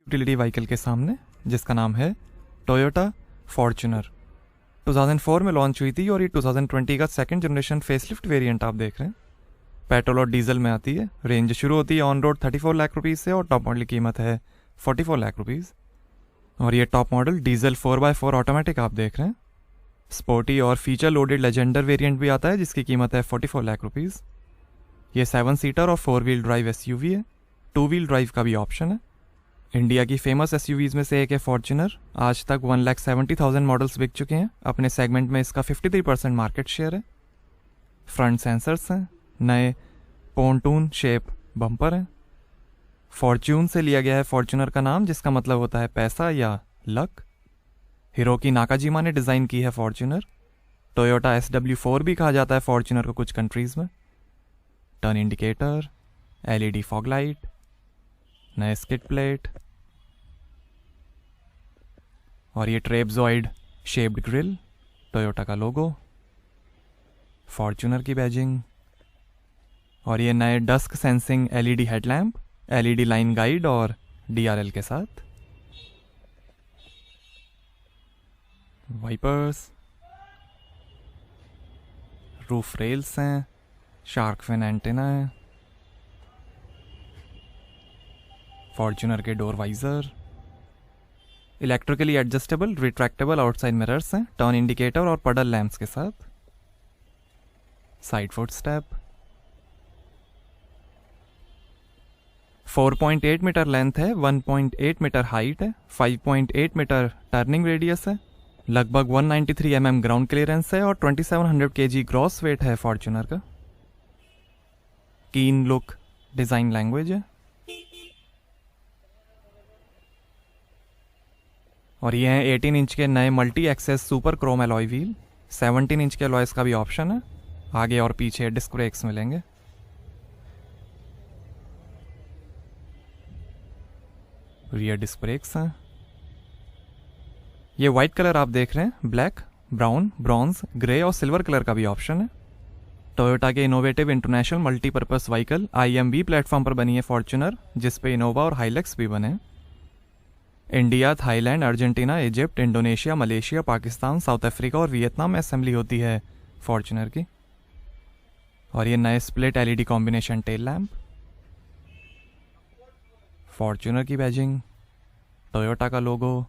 Utility vehicle के सामने जिसका नाम है टोयोटा फॉर्च्यूनर। 2004 में लॉन्च हुई थी और ये 2020 का सेकंड जनरेशन फेसलिफ्ट वेरिएंट आप देख रहे हैं। पेट्रोल और डीजल में आती है। रेंज शुरू होती है ऑन रोड 34 लाख रुपीज़ से और टॉप मॉडल की कीमत है 44 लाख रुपीज़। और ये top model diesel 4x4 automatic आप देख रहे हैं। स्पोर्टी और फीचर लोडेड लेजेंडर वेरिएंट भी आता है जिसकी कीमत है 44 लाख रुपीज़। ये 7 सीटर और 4 व्हील ड्राइव एसयूवी है। 2 व्हील ड्राइव का भी ऑप्शन है। इंडिया की फेमस एसयूवीज में से एक है फॉर्च्यूनर। आज तक 1,70,000 मॉडल्स बिक चुके हैं। अपने सेगमेंट में इसका 53% मार्केट शेयर है। फ्रंट सेंसर्स हैं। नए पोंटून शेप बम्पर हैं। फॉर्च्यून से लिया गया है फॉर्च्यूनर का नाम, जिसका मतलब होता है पैसा या लक। हिरोकी नाकाजिमा ने डिज़ाइन की है फॉर्च्यूनर। टोयोटा SW4 भी कहा जाता है फॉर्च्यूनर को कुछ कंट्रीज़ में। Turn indicator, LED fog light, नए स्किड प्लेट और ये ट्रेपजॉइड शेप्ड ग्रिल, टोयोटा का लोगो, फॉर्च्यूनर की बैजिंग और ये नए dusk sensing LED headlamp, LED line guide और DRL के साथ। वाइपर्स, रूफ रेल्स हैं, शार्क फिन एंटेना है, फॉर्च्यूनर के door visor, electrically adjustable retractable outside mirrors हैं, टर्न इंडिकेटर और पडल लैंप्स के साथ, side foot step, 4.8 metre length है, 1.8 मीटर हाइट है, 5.8 मीटर टर्निंग रेडियस है, लगभग 193 mm ग्राउंड क्लियरेंस है और 2700 kg ग्रॉस वेट है फॉर्च्यूनर का। कीन लुक डिज़ाइन लैंग्वेज है। और ये हैं 18 इंच के नए multi access super chrome alloy wheel. 17 inch के एलॉयस का भी ऑप्शन है। आगे और पीछे डिस्क ब्रेक्स मिलेंगे। रियर डिस्क ब्रेक्स हैं। ये वाइट कलर आप देख रहे हैं, ब्लैक, ब्राउन, ब्रॉन्ज, ग्रे और सिल्वर कलर का भी ऑप्शन है। टोयोटा के innovative international multipurpose vehicle IMV platform पर बनी है फॉर्च्यूनर, जिसपे इनोवा और हाइलेक्स भी बने। India, Thailand, Argentina, Egypt, Indonesia, Malaysia, Pakistan, South Africa और वियतनाम में असेंबली होती है फॉर्च्यूनर की। और ये नए split LED combination tail lamp, Fortuner की बैजिंग, टोयोटा का logo,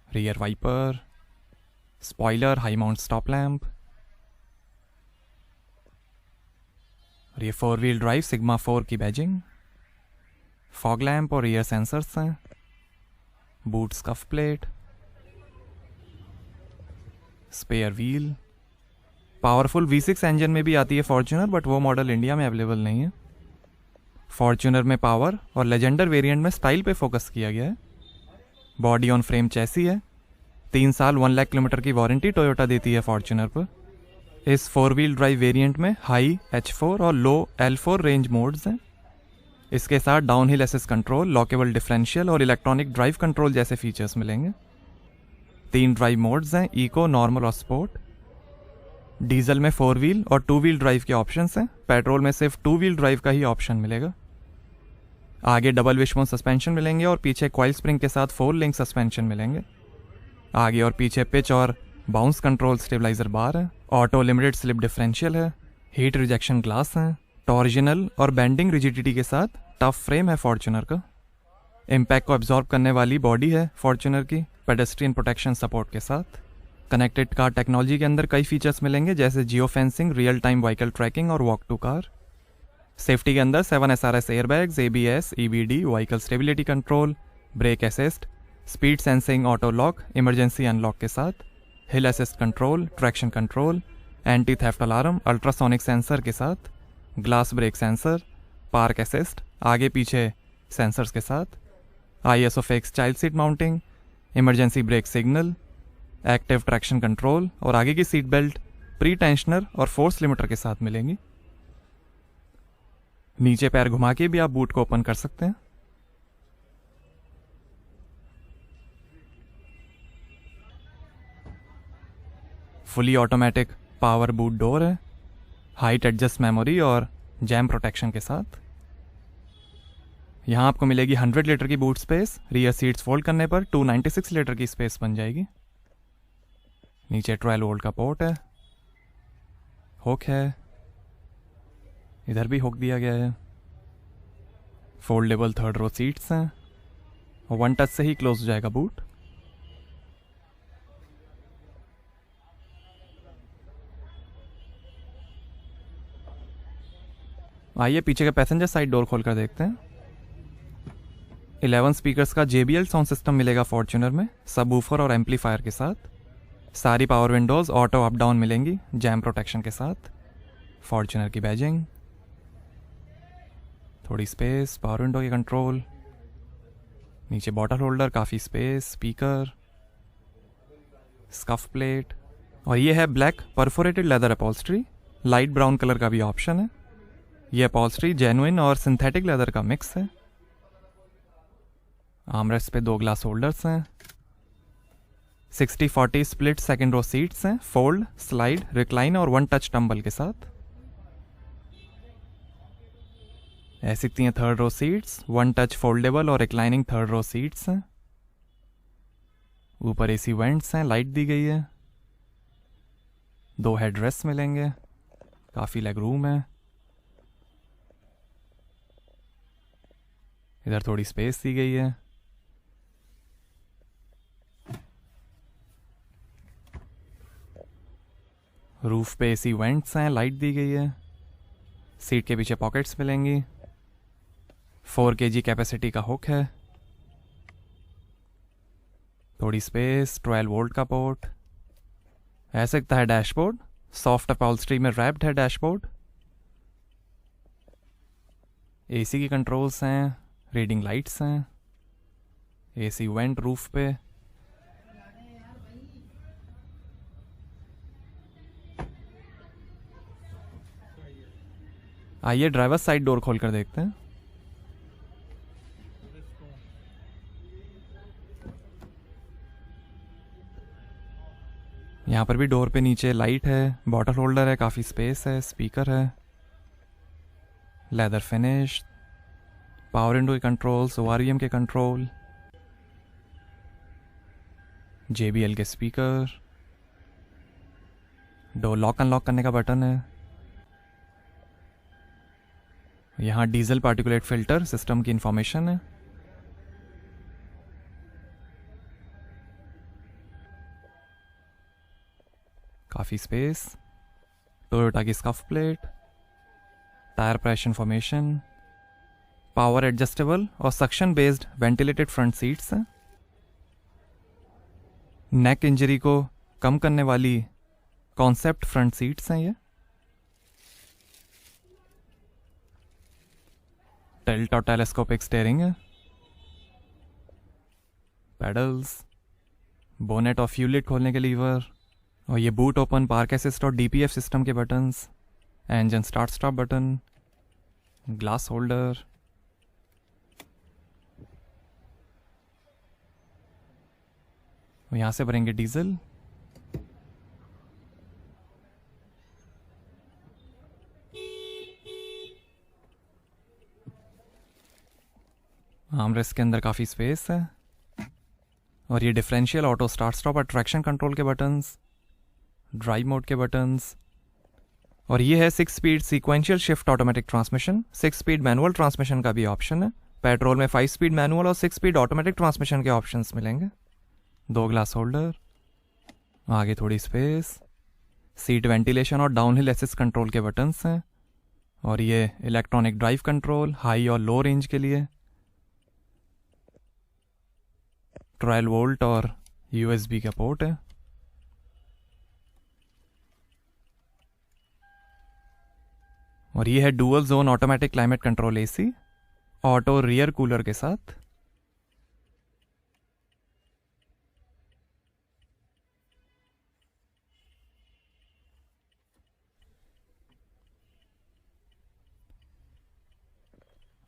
rear wiper, spoiler, high mount stop lamp और ये 4 व्हील ड्राइव सिग्मा 4 की बैजिंग, फॉग लैम्प और रियर सेंसर्स हैं, boot scuff plate, spare wheel. Powerful V6 engine में भी आती है फॉर्च्यूनर, बट वो मॉडल इंडिया में अवेलेबल नहीं है। फॉर्च्यूनर में पावर और लेजेंडर वेरिएंट में स्टाइल पे फोकस किया गया है। बॉडी ऑन फ्रेम चैसी है। 3 साल 1 लाख किलोमीटर की वारंटी टोयोटा देती है फॉर्च्यूनर पर। इस 4 व्हील ड्राइव वेरिएंट में हाई H4 और लो L4 रेंज मोड्स हैं। इसके साथ downhill assist control, lockable differential और इलेक्ट्रॉनिक ड्राइव कंट्रोल जैसे फीचर्स मिलेंगे। 3 ड्राइव मोड्स हैं, इको, नॉर्मल और स्पोर्ट। डीजल में 4 व्हील और 2 व्हील ड्राइव के ऑप्शंस हैं। पेट्रोल में सिर्फ 2 व्हील ड्राइव का ही ऑप्शन मिलेगा। आगे डबल विशबोन सस्पेंशन मिलेंगे और पीछे कॉइल स्प्रिंग के साथ 4 लिंक सस्पेंशन मिलेंगे। आगे और पीछे पिच और बाउंस कंट्रोल स्टेबलाइजर बार है। ऑटो लिमिटेड स्लिप डिफरेंशियल है। हीट रिजेक्शन ग्लास है। टॉर्जनल और बेंडिंग रिजिडिटी के साथ टफ फ्रेम है फॉर्च्यूनर का। इम्पैक्ट को एब्जॉर्ब करने वाली बॉडी है फॉर्च्यूनर की, पेडेस्ट्रियन प्रोटेक्शन सपोर्ट के साथ। कनेक्टेड कार टेक्नोलॉजी के अंदर कई फीचर्स मिलेंगे, जैसे geo fencing, real time vehicle tracking और वॉक टू कार। सेफ्टी के अंदर 7 SRS airbags, ABS, EBD, vehicle stability control, brake assist, speed sensing, auto lock, emergency unlock के साथ, hill assist control, traction control, anti theft alarm, ultrasonic sensor के साथ, glass break sensor, park assist, आगे पीछे sensors के साथ, ISO fix child seat mounting, emergency brake signal, active traction control और आगे की सीट बेल्ट प्री टेंशनर और फोर्स लिमिटर के साथ मिलेंगी। नीचे पैर घुमा के भी आप बूट को ओपन कर सकते हैं। Fully automatic power boot door है, हाइट एडजस्ट मेमोरी और जैम प्रोटेक्शन के साथ। यहाँ आपको मिलेगी 100 लीटर की boot space, rear seats fold करने पर 296 लीटर की स्पेस बन जाएगी। नीचे 12 वोल्ट का पोर्ट है, हुक है, इधर भी हुक दिया गया है। फोल्डेबल थर्ड रो सीट्स हैं और 1 टच से ही क्लोज हो जाएगा बूट। आइए पीछे के पैसेंजर साइड डोर खोल कर देखते हैं। 11 स्पीकर्स का JBL साउंड सिस्टम मिलेगा फॉर्च्यूनर में, सबवूफर और एम्पलीफायर के साथ। सारी power Windows auto up down मिलेंगी जैम प्रोटेक्शन के साथ। फॉर्च्यूनर की बैजिंग, थोड़ी स्पेस, पावर विंडो की कंट्रोल, नीचे बॉटल होल्डर, काफ़ी स्पेस, स्पीकर, स्कफ प्लेट। और ये है black perforated leather upholstery, light brown colour का भी ऑप्शन है। ये अपॉल्स्ट्री जेन्युइन और सिंथेटिक लेदर का मिक्स है। आर्मरेस्ट पे 2 ग्लास होल्डर्स हैं। 60-40 स्प्लिट सेकेंड रो सीट्स हैं, फोल्ड, स्लाइड, रिक्लाइन और 1 टच टम्बल के साथ। ऐसी दिखती हैं third row seats, 1 touch foldable और रिक्लाइनिंग थर्ड रो सीट्स हैं। ऊपर AC वेंट्स हैं, लाइट दी गई है। 2 हेडरेस्ट मिलेंगे, काफ़ी लेग रूम है। इधर थोड़ी स्पेस दी गई है। रूफ पे AC वेंट्स हैं, लाइट दी गई है। सीट के पीछे पॉकेट्स मिलेंगी। 4 kg कैपेसिटी का हुक है। थोड़ी स्पेस, 12 वोल्ट का पोर्ट। ऐसे दिखता है डैशबोर्ड, सॉफ्ट अपॉल्स्ट्री में रैप्ड है डैशबोर्ड। AC की कंट्रोल्स हैं, रीडिंग लाइट्स हैं, AC वेंट रूफ पे। आइए ड्राइवर साइड डोर खोल कर देखते हैं। यहाँ पर भी डोर पे नीचे लाइट है, बॉटल होल्डर है, काफ़ी स्पेस है, स्पीकर है, लेदर फिनिश, पावर विंडो के कंट्रोल्स, ORVM के कंट्रोल, JBL के स्पीकर, डोर लॉक अनलॉक करने का बटन है। यहाँ डीजल पार्टिकुलेट फिल्टर सिस्टम की इंफॉर्मेशन है। काफ़ी स्पेस, टोयोटा की scuff plate, tyre pressure information, power adjustable और suction based ventilated front seats हैं। नेक इंजरी को कम करने वाली कॉन्सेप्ट फ्रंट सीट्स हैं ये। टिल्ट और टेलेस्कोपिक स्टीयरिंग है। पेडल्स, बोनेट और फ्यूल लिड खोलने के लीवर, और ये बूट ओपन, पार्क असिस्ट और DPF सिस्टम के buttons, engine start stop button, glass holder. यहाँ से भरेंगे डीजल। आर्मरेस्ट के अंदर काफ़ी स्पेस है। और ये डिफरेंशियल ऑटो स्टार्ट स्टॉप और ट्रैक्शन कंट्रोल के बटन्स, ड्राइव मोड के बटन्स। और ये है 6 speed sequential shift automatic transmission. 6 speed manual transmission का भी ऑप्शन है। पेट्रोल में 5 स्पीड मैनुअल और 6 स्पीड ऑटोमेटिक ट्रांसमिशन के ऑप्शंस मिलेंगे। 2 ग्लास होल्डर, आगे थोड़ी स्पेस, सीट वेंटिलेशन और डाउनहिल असिस्ट कंट्रोल के बटन्स हैं। और ये इलेक्ट्रॉनिक ड्राइव कंट्रोल हाई और लो रेंज के लिए। 12 वोल्ट और USB का पोर्ट है। और ये है dual zone automatic climate control AC, auto rear cooler के साथ।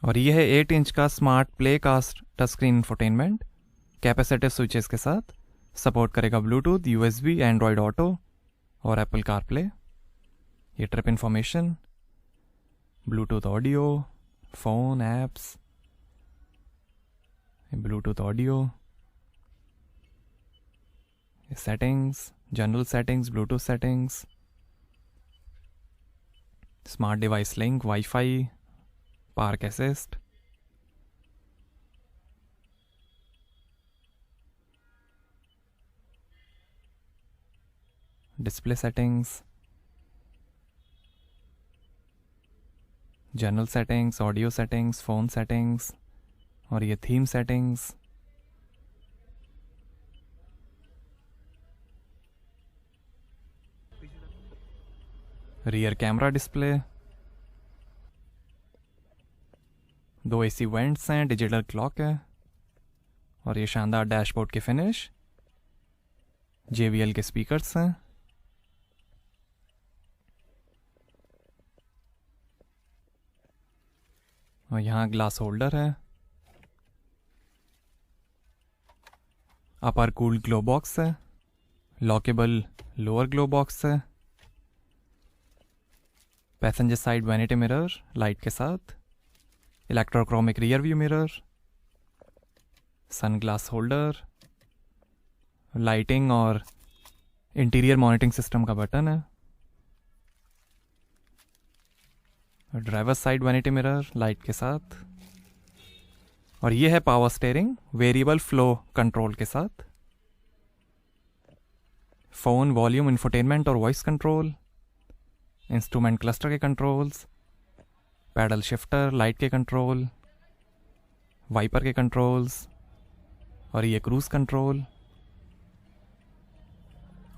और ये है 8 इंच का smart play cast touch screen infotainment, capacitive switches के साथ। सपोर्ट करेगा ब्लूटूथ, USB, एंड्रॉयड ऑटो और एप्पल कारप्ले। ये trip information, Bluetooth audio, phone, apps, Bluetooth audio, settings, general settings, Bluetooth settings, smart device link, wifi, park assist, display settings, general settings, audio settings, phone settings और ये theme settings. Rear camera display, 2 AC vents हैं, digital clock है और ये शानदार dashboard की finish, JBL के speakers हैं और यहाँ ग्लास होल्डर है, अपर कूल्ड ग्लो बॉक्स है, लॉकेबल लोअर ग्लो बॉक्स है, passenger side vanity mirror light के साथ, electrochromic rear view mirror, sun glass holder, lighting और इंटीरियर मॉनिटरिंग सिस्टम का बटन है, driver side vanity mirror light के साथ और ये है power steering variable flow control के साथ, फ़ोन वॉल्यूम इंफोटेनमेंट और वॉइस कंट्रोल, इंस्ट्रूमेंट क्लस्टर के कंट्रोल्स, पैडल शिफ्टर, लाइट के कंट्रोल, वाइपर के कंट्रोल्स और ये क्रूज कंट्रोल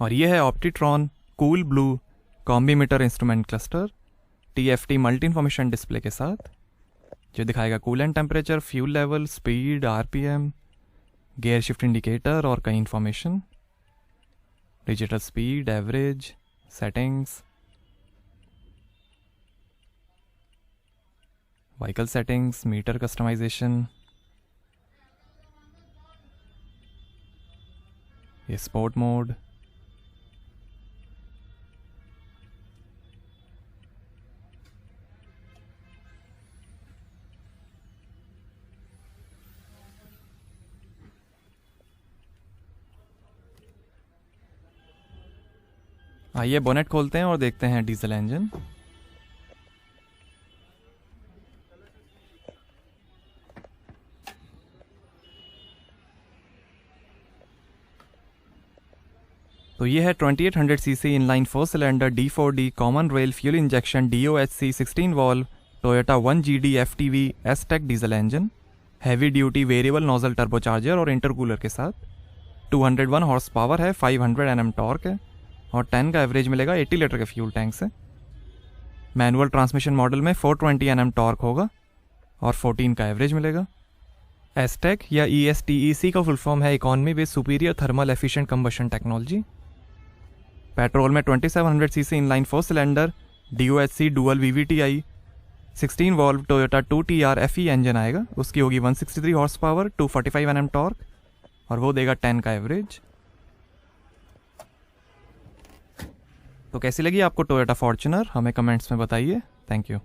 और ये है Optitron cool blue combimeter instrument cluster TFT multi information display के साथ, जो दिखाएगा coolant temperature, fuel level, speed, RPM, gear shift indicator और कई information, digital speed, average, settings, vehicle settings, meter customisation, ये स्पोर्ट मोड, आइए बोनेट खोलते हैं और देखते हैं डीजल इंजन। तो ये है 2800 CC inline 4 cylinder D4D common rail fuel injection DOHC 16 valve Toyota 1GD FTV S-Tech diesel engine, heavy duty variable nozzle turbocharger और इंटरकूलर के साथ, 201 हॉर्स पावर है, 500 Nm टॉर्क है और 10 का एवरेज मिलेगा 80 लीटर के फ्यूल टैंक से। मैनुअल ट्रांसमिशन मॉडल में 420 Nm टॉर्क होगा और 14 का एवरेज मिलेगा। S-Tech या ESTEC का फुल फॉर्म है economy with superior thermal efficient combustion technology. Petrol में 2700 CC inline 4 cylinder DOHC dual VVTi 16 valve Toyota 2TR FE engine आएगा, उसकी होगी 163 हॉर्स पावर, 245 Nm टॉर्क और वो देगा 10 का एवरेज। तो कैसी लगी आपको टोयोटा फॉर्च्यूनर, हमें कमेंट्स में बताइए। Thank you.